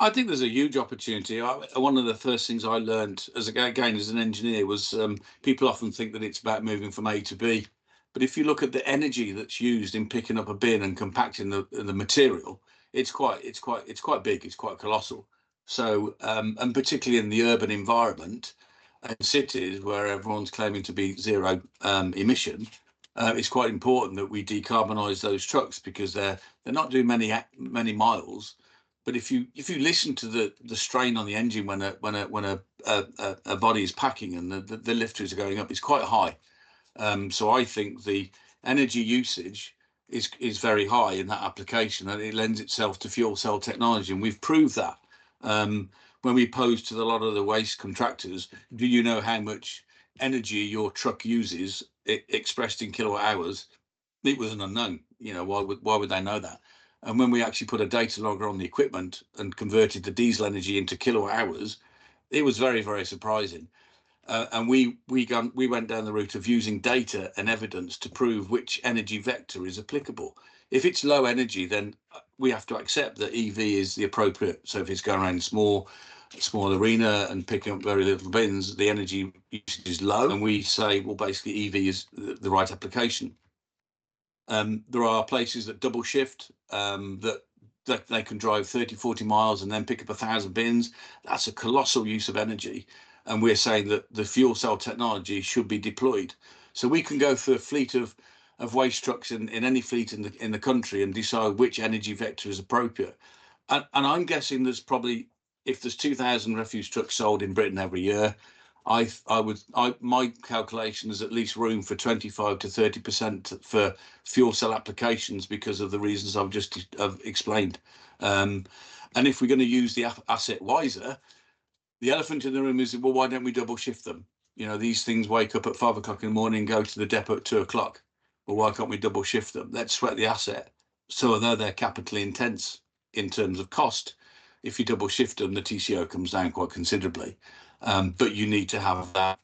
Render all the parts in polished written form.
I think there's a huge opportunity. One of the first things I learned as an engineer was people often think that it's about moving from A to B, but if you look at the energy that's used in picking up a bin and compacting the material, it's quite big. It's quite colossal. So and particularly in the urban environment and cities where everyone's claiming to be zero emission, it's quite important that we decarbonise those trucks because they're not doing many miles. But if you listen to the strain on the engine when a body is packing and the lifters are going up, it's quite high. So I think the energy usage is very high in that application, and it lends itself to fuel cell technology, and we've proved that. When we posed to a lot of the waste contractors, do you know how much energy your truck uses expressed in kilowatt hours? It was an unknown. Why would they know that? And when we actually put a data logger on the equipment and converted the diesel energy into kilowatt hours, it was very, very surprising. And we went down the route of using data and evidence to prove which energy vector is applicable. If it's low energy, then we have to accept that EV is the appropriate. So if it's going around small arena and picking up very little bins, the energy usage is low, and we say, well, basically EV is the right application. There are places that double shift, that they can drive 30-40 miles and then pick up 1,000 bins. That's a colossal use of energy, and we're saying that the fuel cell technology should be deployed. So we can go through a fleet of waste trucks in any fleet in the country and decide which energy vector is appropriate. And I'm guessing there's probably, if there's 2,000 refuse trucks sold in Britain every year, my calculation is at least room for 25 to 30% for fuel cell applications because of the reasons I've just explained. And if we're going to use the asset wiser, the elephant in the room is, well, why don't we double shift them? These things wake up at 5 o'clock in the morning and go to the depot at 2 o'clock. Well, why can't we double shift them? Let's sweat the asset. So although they're capitally intense in terms of cost, if you double shift them, the TCO comes down quite considerably. But you need to have that.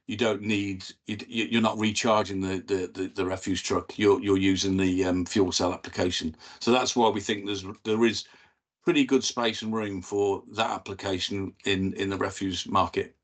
You're not recharging the refuse truck. You're using the fuel cell application. So that's why we think there is pretty good space and room for that application in the refuse market.